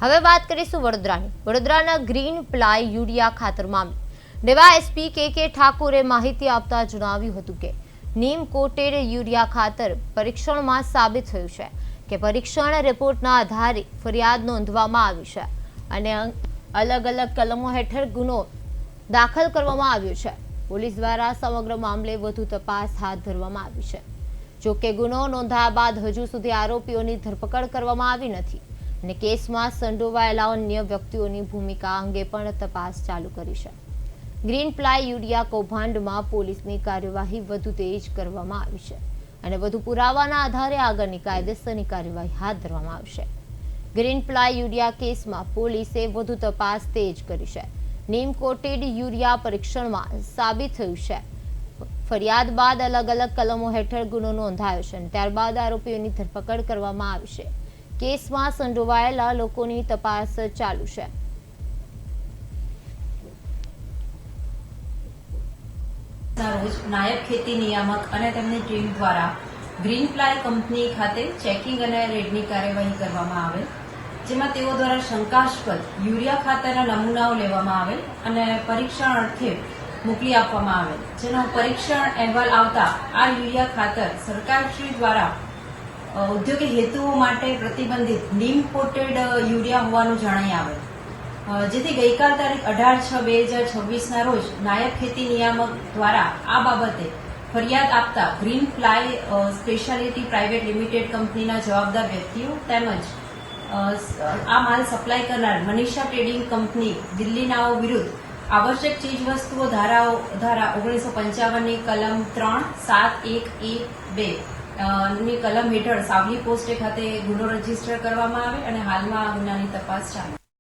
હવે વાત કરીશું વડોદરાની। વડોદરાના ગ્રીન પ્લાય યુરિયા ખાતર મામલે દેવા એસપી કે ઠાકોરે માહિતી આપતા જણાવ્યું હતું કે નીમ કોટેડ યુરિયા ખાતર પરીક્ષણમાં સાબિત થયું છે કે પરીક્ષણ રિપોર્ટના આધારે ફરિયાદ નોંધવામાં આવી છે અને અલગ અલગ કલમો હેઠળ ગુનો દાખલ કરવામાં આવ્યો છે। પોલીસ દ્વારા સમગ્ર મામલે વધુ તપાસ હાથ ધરવામાં આવી છે। જો કે ગુનો નોંધાયા બાદ હજુ સુધી આરોપીઓની ધરપકડ કરવામાં આવી નથી અને કેસમાં સંડોવાયેલા અન્ય વ્યક્તિઓની ભૂમિકા અંગે પણ તપાસ ચાલુ કરી છે। ગ્રીન પ્લાય યુરિયા કૌભાંડમાં પોલીસની કાર્યવાહી વધુ તેજ કરવામાં આવી છે અને વધુ પુરાવાના આધારે આગળની કાયદેસરની કાર્યવાહી હાથ ધરવામાં આવશે। ગ્રીન પ્લાય યુરિયા કેસમાં પોલીસે વધુ તપાસ તેજ કરી છે। નીમ કોટેડ યુરિયા પરીક્ષણમાં સાબિત થયું છે। ફરિયાદ બાદ અલગ અલગ કલમો હેઠળ ગુનો નોંધાયો છે અને ત્યારબાદ આરોપીઓની ધરપકડ કરવામાં આવી છે। કેસમાં સંડોવાયેલા લોકોની તપાસ ચાલુ છે। રોજ નાયબ ખેતી નિયામક અને તેમની ટીમ દ્વારા ગ્રીન પ્લાય કંપની ખાતે ચેકિંગ અને રેડની કાર્યવાહી કરવામાં આવેલ, જેમાં તેઓ દ્વારા શંકાસ્પદ યુરિયા ખાતરના નમૂનાઓ લેવામાં આવેલ અને પરીક્ષણ અર્થે મોકલી આપવામાં આવેલ, જેનો પરીક્ષણ અહેવાલ આવતા આ યુરિયા ખાતર સરકારશ્રી દ્વારા ઔદ્યોગિક હેતુઓ માટે પ્રતિબંધિત નીમ કોટેડ યુરિયા હોવાનું જણાઈ આવેલ, જેથી ગઈકાલ તારીખ 18/6/2026ના રોજ નાયબ ખેતી નિયામક દ્વારા આ બાબતે ફરિયાદ આપતા green ply speciality private limited કંપનીના જવાબદાર વ્યક્તિઓ તેમજ આ માલ સપ્લાય કરનાર મનીષા ટ્રેડિંગ કંપની દિલ્હીનાઓ વિરુદ્ધ આવશ્યક ચીજવસ્તુઓ ધારા 1955ની કલમ 3, 7, 1, 1, 2 ની કલમ હેઠળ સાવલી પોસ્ટે ખાતે ગુનો રજીસ્ટર કરવામાં આવે અને હાલમાં આ ગુનાની તપાસ ચાલુ